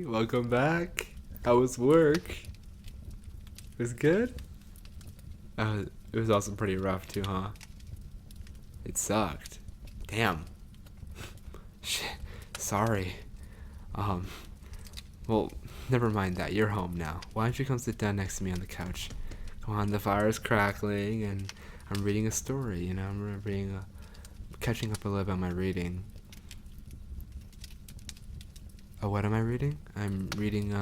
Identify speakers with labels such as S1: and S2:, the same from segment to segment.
S1: welcome back. How was work? It was good? It was also pretty rough too, huh? It sucked. Damn. Shit. Sorry. Um, well, never mind that. You're home now. Why don't you come sit down next to me on the couch? Come on, the fire's crackling and I'm reading a story, I'm catching up a little bit on my reading. Oh, what am I reading? I'm reading,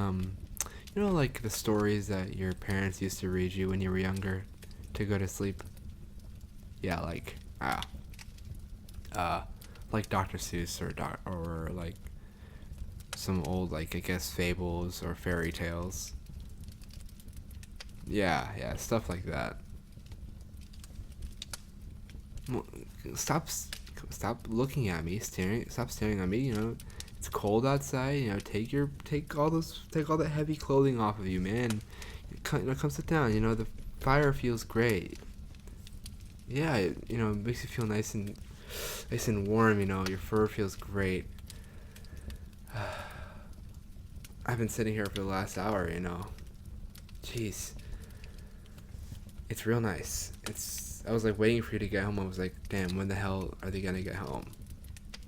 S1: like the stories that your parents used to read you when you were younger to go to sleep. Yeah, like Dr. Seuss or like some old, like, I guess, fables or fairy tales. Yeah, stuff like that. Well, stop looking at me, stop staring at me, It's cold outside, take all that heavy clothing off of you, man. Come sit down, the fire feels great. Yeah, it makes you feel nice and warm, your fur feels great. I've been sitting here for the last hour, Jeez. It's real nice. I was like waiting for you to get home. I was like, damn, when the hell are they gonna get home?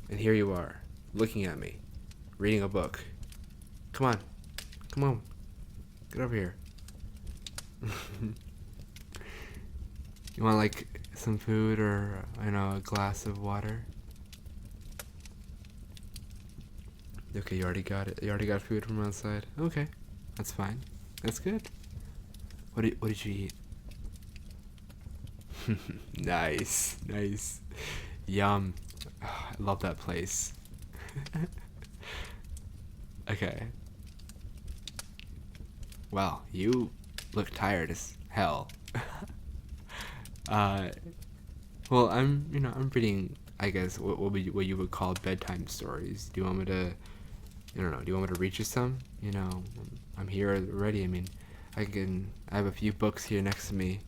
S1: And here you are, looking at me, reading a book. Come on, get over here. You want like some food or a glass of water? Okay, you already got it. You already got food from outside. Okay, that's fine. That's good. What did you eat? Nice. Yum. I love that place. Okay. Wow, you look tired as hell. uh, well, I'm reading, I guess, what you would call bedtime stories. Do you want me to, I don't know, do you want me to read you some? I'm here already. I mean, I have a few books here next to me.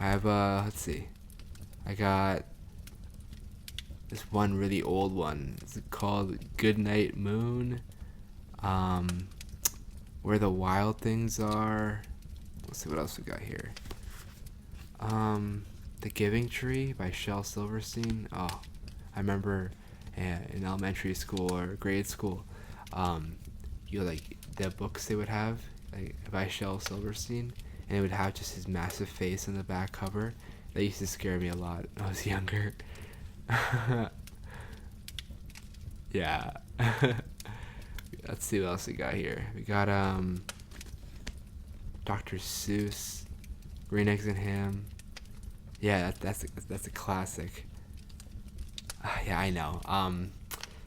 S1: I have, let's see. I got this one really old one. It's called Goodnight Moon. Where the Wild Things Are. Let's see what else we got here. The Giving Tree by Shel Silverstein. Oh, I remember in elementary school or grade school, like the books they would have, like by Shel Silverstein, and it would have just his massive face in the back cover. That used to scare me a lot when I was younger. Yeah. Let's see what else we got here. We got Dr. Seuss, Green Eggs and Ham. Yeah, that's a classic. Yeah, I know.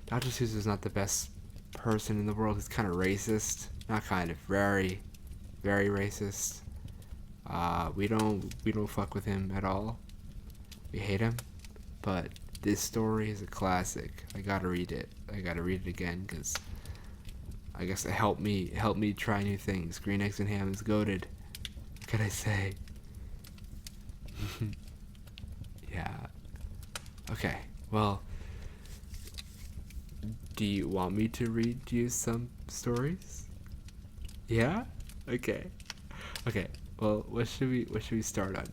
S1: Dr. Seuss is not the best person in the world. He's kind of racist. Not kind of, very, very racist. We don't fuck with him at all. We hate him. But this story is a classic. I gotta read it. I gotta read it again because I guess it helped me try new things. Green Eggs and Ham is goated. What can I say? Yeah. Okay. Well, do you want me to read you some stories? Yeah? Okay. Okay. Well, what should we start on?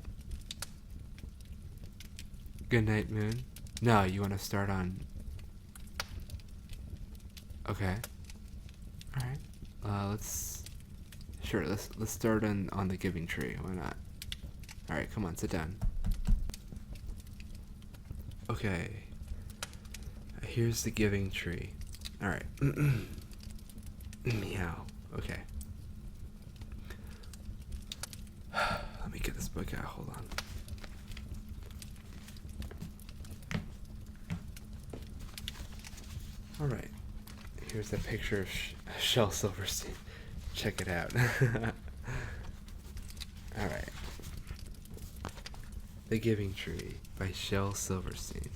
S1: Goodnight Moon? No, you want to start on. Okay. All right. Let's start on the Giving Tree. Why not? All right, come on, sit down. Okay. Here's the Giving Tree. All right. Meow. Okay. Let me get this book out. Hold on. All right. Here's a picture of Shel Silverstein. Check it out. All right. The Giving Tree by Shel Silverstein.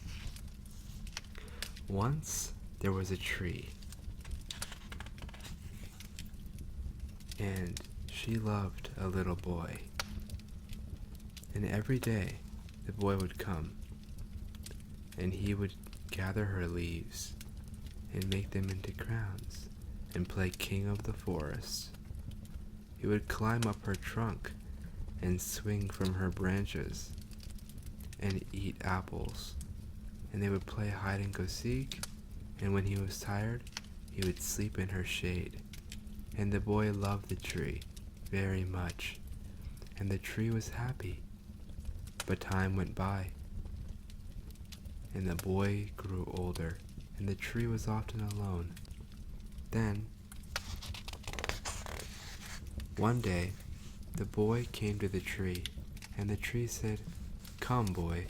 S1: Once there was a tree, and she loved a little boy. And every day the boy would come, and he would gather her leaves and make them into crowns and play king of the forest. He would climb up her trunk and swing from her branches and eat apples. And they would play hide and go seek, and when he was tired, he would sleep in her shade. And the boy loved the tree very much, and the tree was happy. But time went by, and the boy grew older, and the tree was often alone. Then, one day, the boy came to the tree, and the tree said, "Come, boy,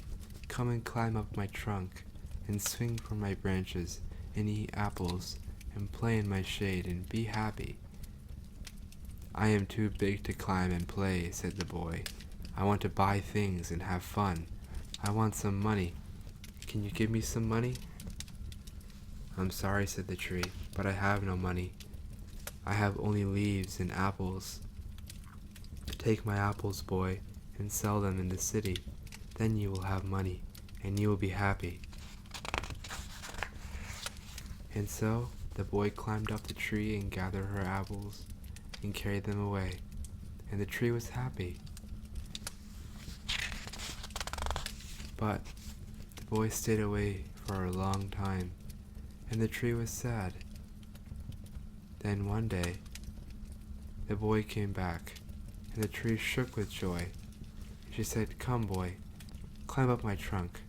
S1: come and climb up my trunk, and swing from my branches, and eat apples, and play in my shade, and be happy." "I am too big to climb and play," said the boy. "I want to buy things and have fun. I want some money. Can you give me some money?" "I'm sorry," said the tree, "but I have no money. I have only leaves and apples. Take my apples, boy, and sell them in the city. Then you will have money, and you will be happy." And so the boy climbed up the tree and gathered her apples and carried them away, and the tree was happy. But the boy stayed away for a long time, and the tree was sad. Then one day, the boy came back, and the tree shook with joy. She said, "Come, boy, climb up my trunk,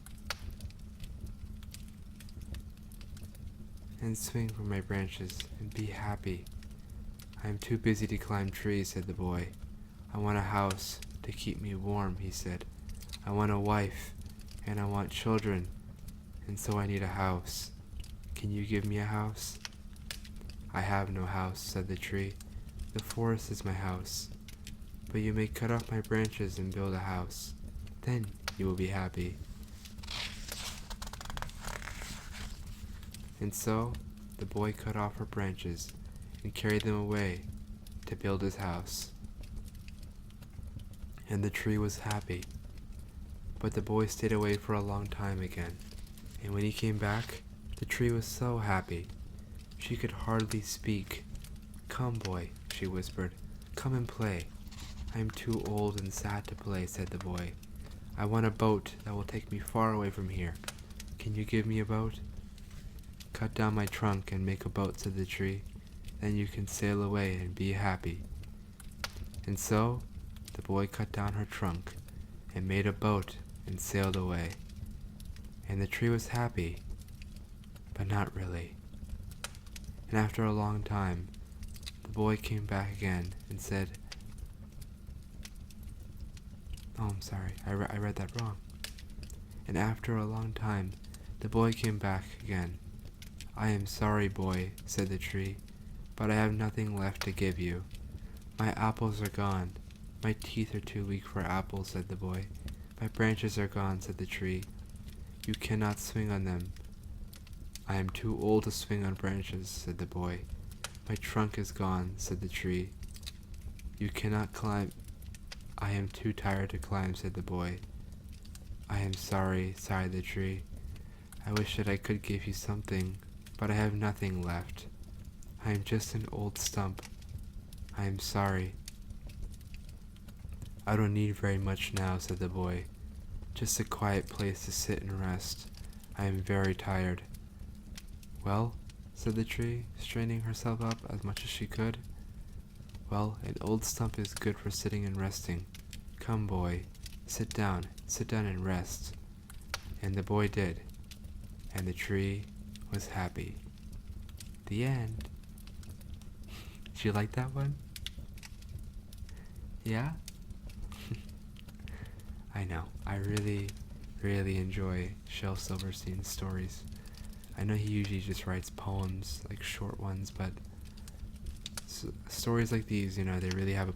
S1: and swing from my branches, and be happy." "I am too busy to climb trees," said the boy. "I want a house to keep me warm," he said. "I want a wife, and I want children, and so I need a house. Can you give me a house?" "I have no house," said the tree. "The forest is my house. But you may cut off my branches and build a house. Then you will be happy." And so the boy cut off her branches and carried them away to build his house. And the tree was happy. But the boy stayed away for a long time again. And when he came back, the tree was so happy. She could hardly speak. "Come, boy," she whispered. "Come and play." "I am too old and sad to play," said the boy. "I want a boat that will take me far away from here. Can you give me a boat?" "Cut down my trunk and make a boat," said the tree. "Then you can sail away and be happy." And so the boy cut down her trunk and made a boat and sailed away. And the tree was happy, but not really. And after a long time, the boy came back again and said, "Oh, I'm sorry, I read that wrong." And after a long time, the boy came back again. "I am sorry, boy," said the tree, "but I have nothing left to give you. My apples are gone. My teeth are too weak for apples," said the boy. "My branches are gone," said the tree. "You cannot swing on them." "I am too old to swing on branches," said the boy. "My trunk is gone," said the tree. "You cannot climb." "I am too tired to climb," said the boy. "I am sorry," sighed the tree. "I wish that I could give you something, but I have nothing left. I am just an old stump. I am sorry." "I don't need very much now," said the boy. "Just a quiet place to sit and rest. I am very tired." "Well," said the tree, straining herself up as much as she could. "Well, an old stump is good for sitting and resting. Come, boy, sit down and rest." And the boy did, and the tree was happy. The end. Did you like that one? Yeah? I know, I really enjoy Shel Silverstein's stories. I know he usually just writes poems, like short ones, but stories like these, they really have a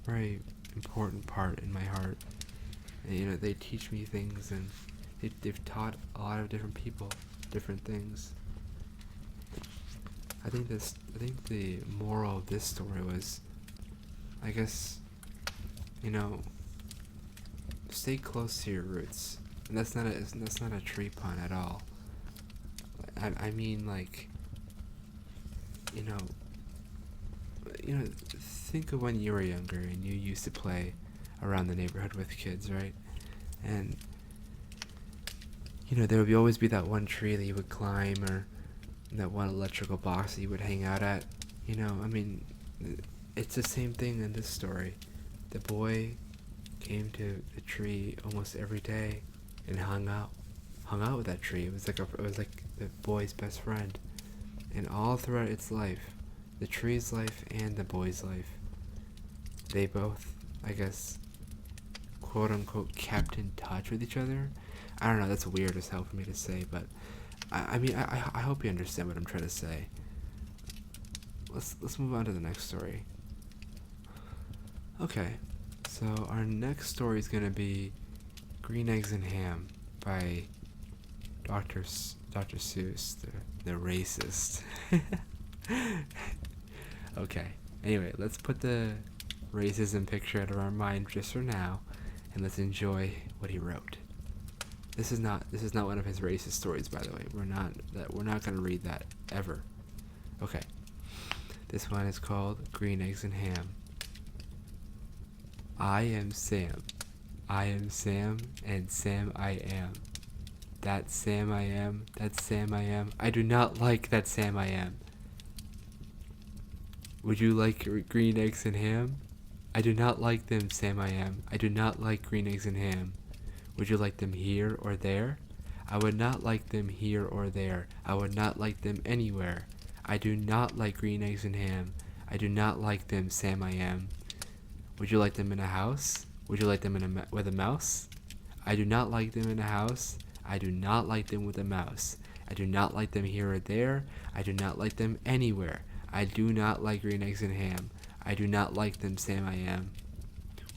S1: very important part in my heart. And, they teach me things, and they've taught a lot of different people different things. I think the moral of this story was, I guess, stay close to your roots. And that's not a tree pun at all. I mean, like, you know, think of when you were younger and you used to play around the neighborhood with kids, right? And there would always be that one tree that you would climb, or that one electrical box that you would hang out at. I mean, it's the same thing in this story. The boy came to the tree almost every day and hung out with that tree. It was like the boy's best friend. And all throughout its life, the tree's life and the boy's life, they both, I guess, quote unquote, kept in touch with each other. I don't know, that's weird as hell for me to say, but I mean, I hope you understand what I'm trying to say. Let's move on to the next story. Okay, so our next story is gonna be Green Eggs and Ham by Dr. Seuss, the racist. Okay, anyway, let's put the racism picture out of our mind just for now, and let's enjoy what he wrote. This is not one of his racist stories, by the way. We're not gonna read that ever. Okay. This one is called Green Eggs and Ham. I am Sam. I am Sam, and Sam I am. That Sam I am, that Sam I am. I do not like that Sam I am. Would you like green eggs and ham? I do not like them, Sam I am. I do not like green eggs and ham. Would you like them here or there? I would not like them here or there. I would not like them anywhere. I do not like green eggs and ham. I do not like them, Sam I am. Would you like them in a house? Would you like them with a mouse? I do not like them in a house. I do not like them with a mouse. I do not like them here or there. I do not like them anywhere. I do not like green eggs and ham. I do not like them, Sam I am.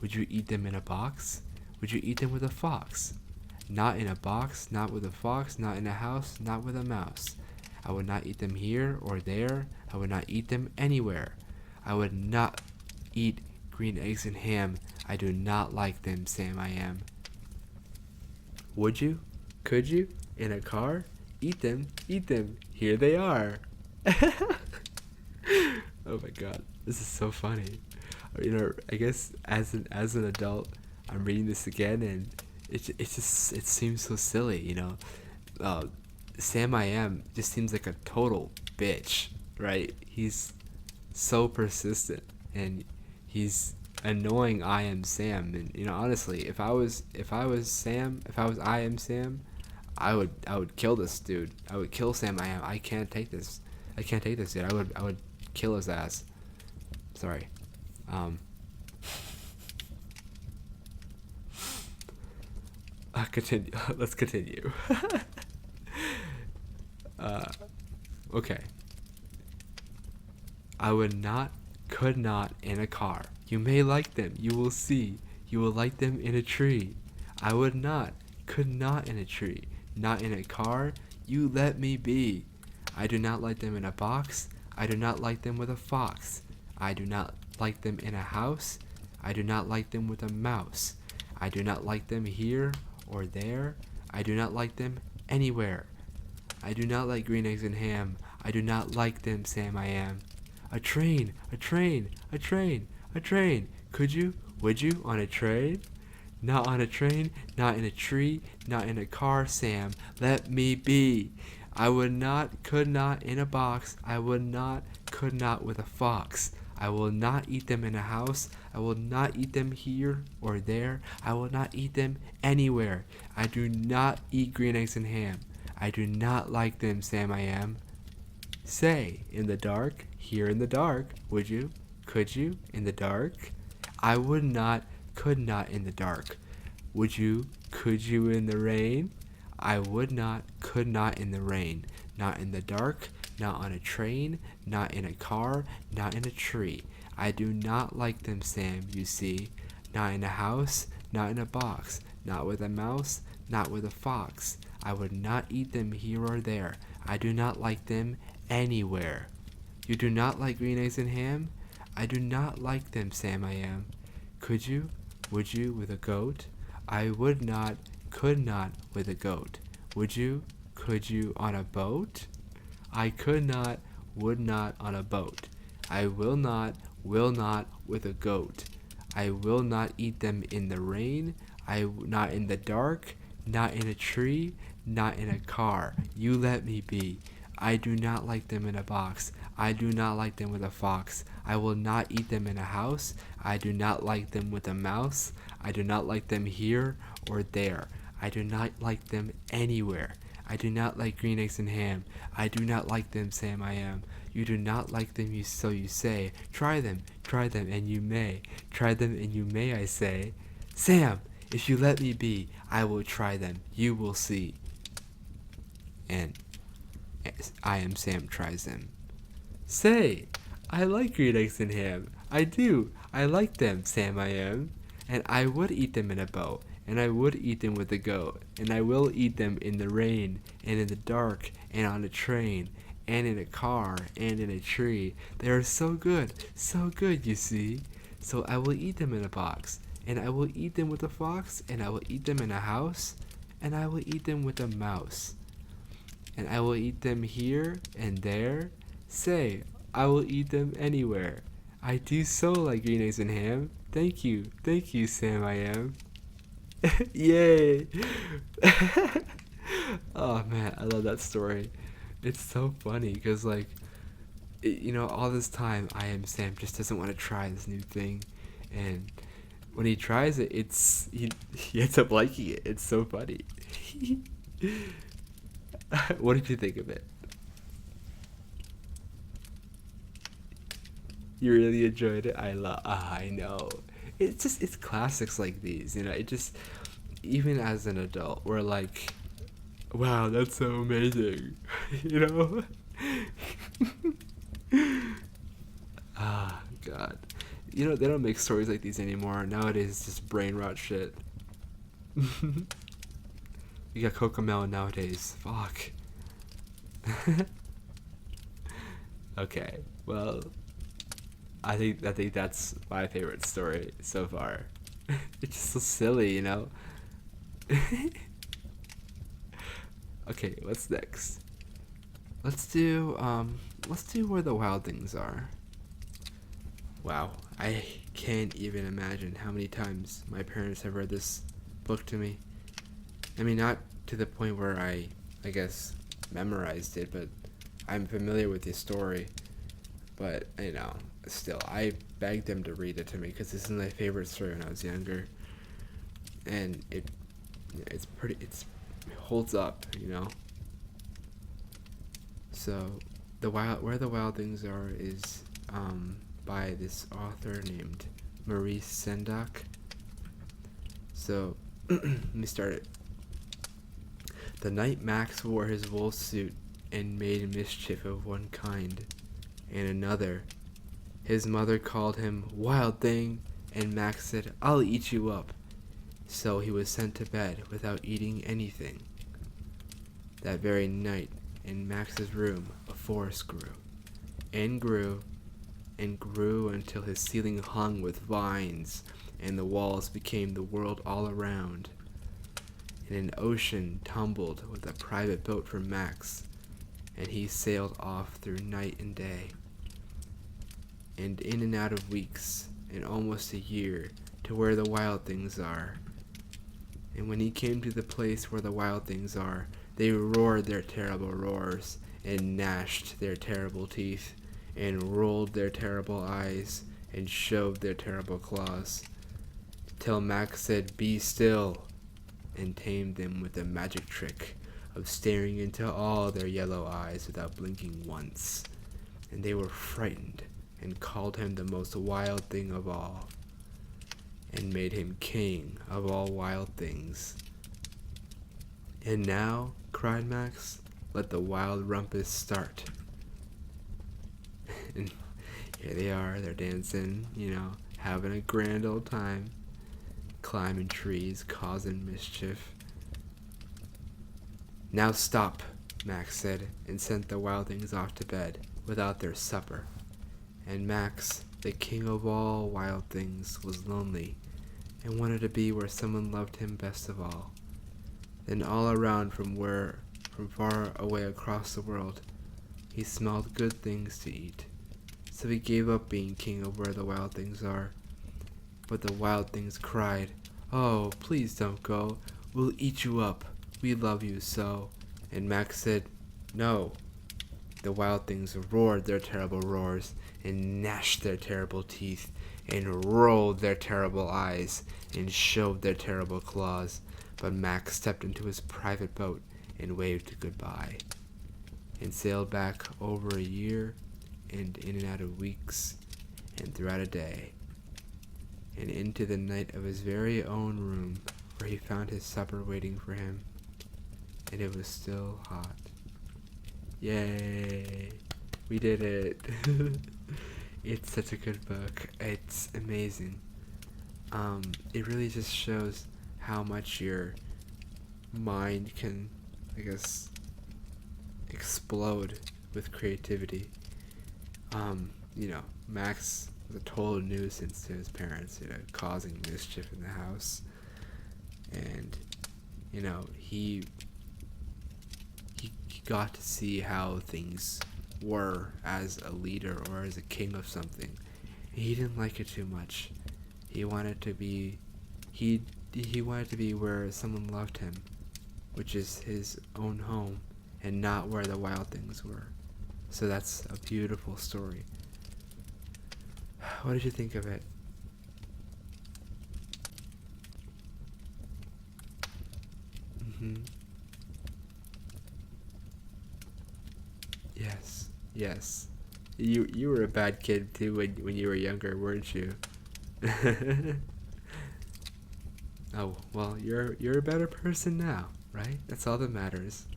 S1: Would you eat them in a box? Would you eat them with a fox? Not in a box, not with a fox, not in a house, not with a mouse. I would not eat them here or there. I would not eat them anywhere. I would not eat green eggs and ham. I do not like them, Sam I am. Would you? Could you? In a car? Eat them, here they are. Oh my god, this is so funny. I guess as an adult, I'm reading this again, and it seems so silly, Sam I am just seems like a total bitch, right? He's so persistent, and he's annoying I am Sam. And honestly, if I was I am Sam, I would kill this dude. I would kill Sam I am. I can't take this, dude. I would kill his ass. Sorry. Continue. Let's continue. Okay. I would not, could not in a car. You may like them. You will see. You will like them in a tree. I would not, could not in a tree. Not in a car. You let me be. I do not like them in a box. I do not like them with a fox. I do not like them in a house. I do not like them with a mouse. I do not like them here or there. I do not like them anywhere. I do not like green eggs and ham. I do not like them, Sam I am. A train, a train, a train, a train. Could you, would you, on a train? Not on a train, not in a tree, not in a car, Sam. Let me be. I would not, could not in a box. I would not, could not with a fox. I will not eat them in a house. I will not eat them here or there. I will not eat them anywhere. I do not eat green eggs and ham. I do not like them, Sam I am. Say, in the dark, here in the dark, would you, could you, in the dark? I would not, could not in the dark. Would you, could you in the rain? I would not, could not in the rain. Not in the dark, not on a train, not in a car, not in a tree. I do not like them, Sam, you see. Not in a house, not in a box, not with a mouse, not with a fox. I would not eat them here or there. I do not like them anywhere. You do not like green eggs and ham? I do not like them, Sam I am. Could you, would you, with a goat? I would not, could not with a goat. Would you, could you, on a boat? I could not, would not on a boat. I will not with a goat. I will not eat them in the rain, not in the dark, not in a tree, not in a car. You let me be. I do not like them in a box. I do not like them with a fox. I will not eat them in a house. I do not like them with a mouse. I do not like them here or there. I do not like them anywhere. I do not like green eggs and ham. I do not like them, Sam I am. You do not like them, so you say. Try them, and you may. Try them, and you may, I say. Sam, if you let me be, I will try them. You will see. And I am Sam tries them. Say, I like green eggs and ham. I do. I like them, Sam I am. And I would eat them in a boat. And I would eat them with a goat. And I will eat them in the rain, and in the dark, and on a train, and in a car, and in a tree. They are so good, you see. So I will eat them in a box, and I will eat them with a fox, and I will eat them in a house, and I will eat them with a mouse. And I will eat them here and there. Say, I will eat them anywhere. I do so like green eggs and ham. Thank you, Sam I am. Yay! Oh man, I love that story. It's so funny because all this time I am Sam just doesn't want to try this new thing, and when he tries it, he ends up liking it. It's so funny. What did you think of it? You really enjoyed it? I know. It's classics like these, it just, even as an adult, we're like, wow, that's so amazing, Ah, God. They don't make stories like these anymore. Nowadays, it's just brain rot shit. You got Cocomelon nowadays. Fuck. Okay, well, I think that's my favorite story so far. It's just so silly, Okay, what's next? Let's do Where the Wild Things Are. Wow, I can't even imagine how many times my parents have read this book to me. I mean, not to the point where I guess, memorized it, but I'm familiar with the story. But, still, I begged them to read it to me because this is my favorite story when I was younger. And it holds up, So, Where the Wild Things Are is by this author named Maurice Sendak. So, let me start it. The night Max wore his wool suit and made mischief of one kind and another, his mother called him Wild Thing, and Max said, I'll eat you up. So he was sent to bed without eating anything. That very night, in Max's room, a forest grew, and grew, and grew until his ceiling hung with vines, and the walls became the world all around. And an ocean tumbled with a private boat for Max, and he sailed off through night and day, and in and out of weeks, and almost a year, to where the wild things are. And when he came to the place where the wild things are, they roared their terrible roars, and gnashed their terrible teeth, and rolled their terrible eyes, and shoved their terrible claws, till Max said, Be still, and tamed them with the magic trick of staring into all their yellow eyes without blinking once. And they were frightened, and called him the most wild thing of all, and made him king of all wild things. And now, cried Max, let the wild rumpus start. And here they are, they're dancing, having a grand old time, climbing trees, causing mischief. Now stop, Max said, and sent the wild things off to bed without their supper. And Max, the king of all wild things, was lonely, and wanted to be where someone loved him best of all. Then all around from far away across the world, He smelled good things to eat, so he gave up being king of where the wild things are. But the wild things cried, "Oh, please don't go. We'll eat you up. We love you so." And Max said, "No." The wild things roared their terrible roars, and gnashed their terrible teeth, and rolled their terrible eyes, and showed their terrible claws. But Max stepped into his private boat and waved goodbye, and sailed back over a year, and in and out of weeks, and throughout a day, and into the night of his very own room, where he found his supper waiting for him, and it was still hot. Yay! We did it! It's such a good book. It's amazing. It really just shows how much your mind can, I guess, explode with creativity. Max was a total nuisance to his parents, causing mischief in the house. And, he got to see how things were as a leader or as a king of something. He didn't like it too much. He wanted to be he wanted to be where someone loved him, which is his own home, and not where the wild things were. So that's a beautiful story. What did you think of it? Yes. You were a bad kid too when you were younger, weren't you? Oh, well, you're a better person now, right? That's all that matters.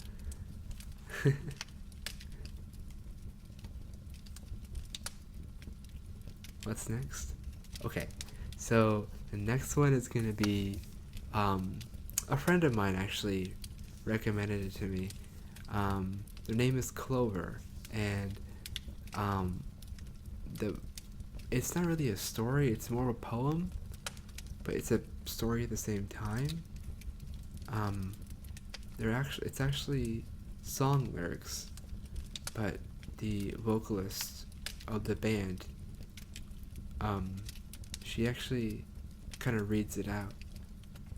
S1: What's next? Okay, so the next one is gonna be a friend of mine actually recommended it to me. Their name is Clover, and the it's not really a story, it's more a poem, but it's a story at the same time. It's actually song lyrics, but the vocalist of the band, she actually kind of reads it out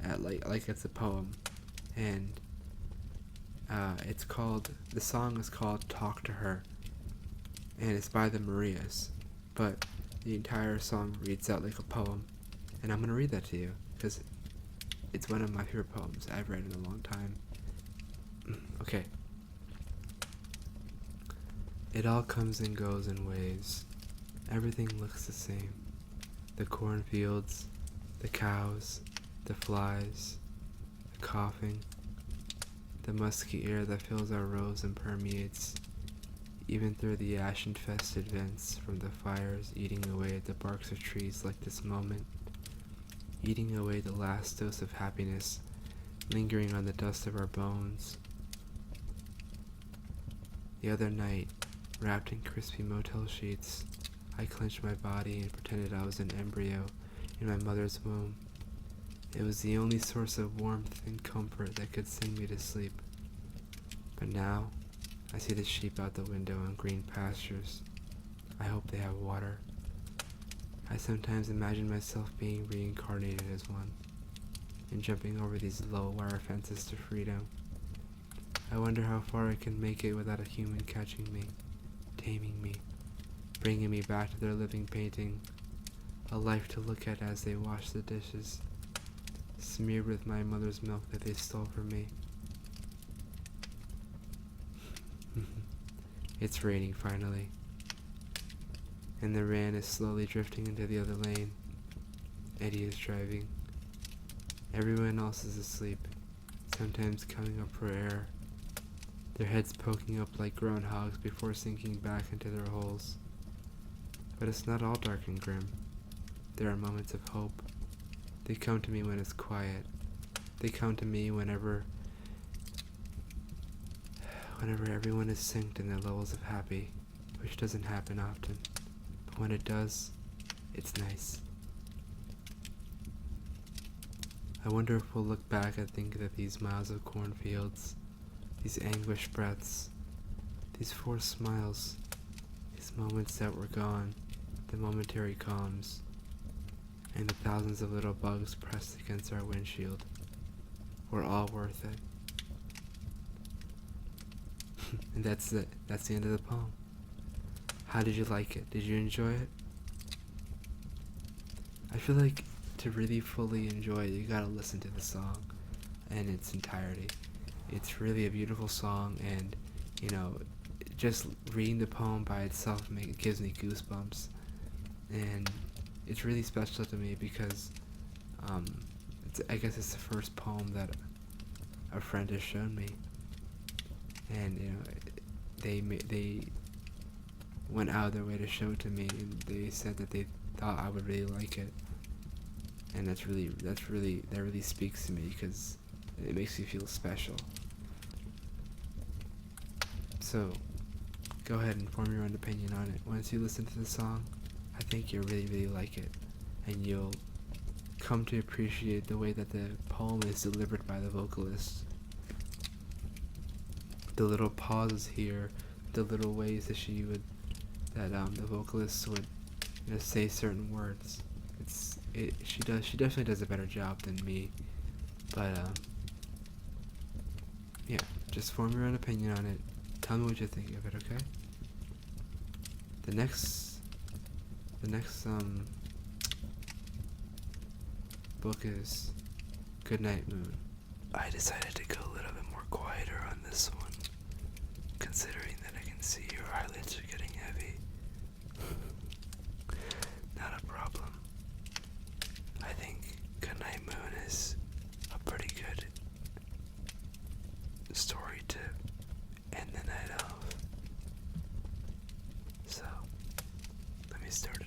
S1: at like it's a poem, and the song is called "Talk to Her," and it's by the Marias, but the entire song reads out like a poem, and I'm gonna read that to you because it's one of my favorite poems I've read in a long time. Okay. It all comes and goes in waves. Everything looks the same. The cornfields, the cows, the flies, the coughing, the musky air that fills our rows and permeates, even through the ash-infested vents from the fires eating away at the barks of trees like this moment, eating away the last dose of happiness, lingering on the dust of our bones. The other night, wrapped in crispy motel sheets, I clenched my body and pretended I was an embryo in my mother's womb. It was the only source of warmth and comfort that could sing me to sleep. But now, I see the sheep out the window on green pastures. I hope they have water. I sometimes imagine myself being reincarnated as one, and jumping over these low wire fences to freedom. I wonder how far I can make it without a human catching me, taming me, bringing me back to their living painting, a life to look at as they wash the dishes, smeared with my mother's milk that they stole from me. It's raining finally, and the rain is slowly drifting into the other lane. Eddie is driving. Everyone else is asleep, sometimes coming up for air, their heads poking up like groundhogs before sinking back into their holes. But it's not all dark and grim. There are moments of hope. They come to me when it's quiet. They come to me whenever everyone is synced in their levels of happy, which doesn't happen often. But when it does, it's nice. I wonder if we'll look back and think that these miles of cornfields, these anguished breaths, These forced smiles, these moments that were gone, the momentary calms, and the thousands of little bugs pressed against our windshield were all worth it. And that's it. That's the end of the poem. How did you like it? Did you enjoy it? I feel like to really fully enjoy it, you gotta listen to the song in its entirety. It's really a beautiful song, and you know, just reading the poem by itself gives me goosebumps, and it's really special to me because I guess it's the first poem that a friend has shown me, and you know, they went out of their way to show it to me, and they said that they thought I would really like it, and that really speaks to me because it makes me feel special. So, go ahead and form your own opinion on it. Once you listen to the song, I think you'll really like it, and you'll come to appreciate the way that the poem is delivered by the vocalist. The little pauses here, the little ways that the vocalist would say certain words. She definitely does a better job than me, but yeah, just form your own opinion on it. Tell me what you think of it, okay? The next book is Goodnight Moon. I decided to go a little bit more quieter on this one, considering that I can see your eyelids are getting heavy. Not a problem. I think Goodnight Moon is a pretty good story to end the night off. So, let me start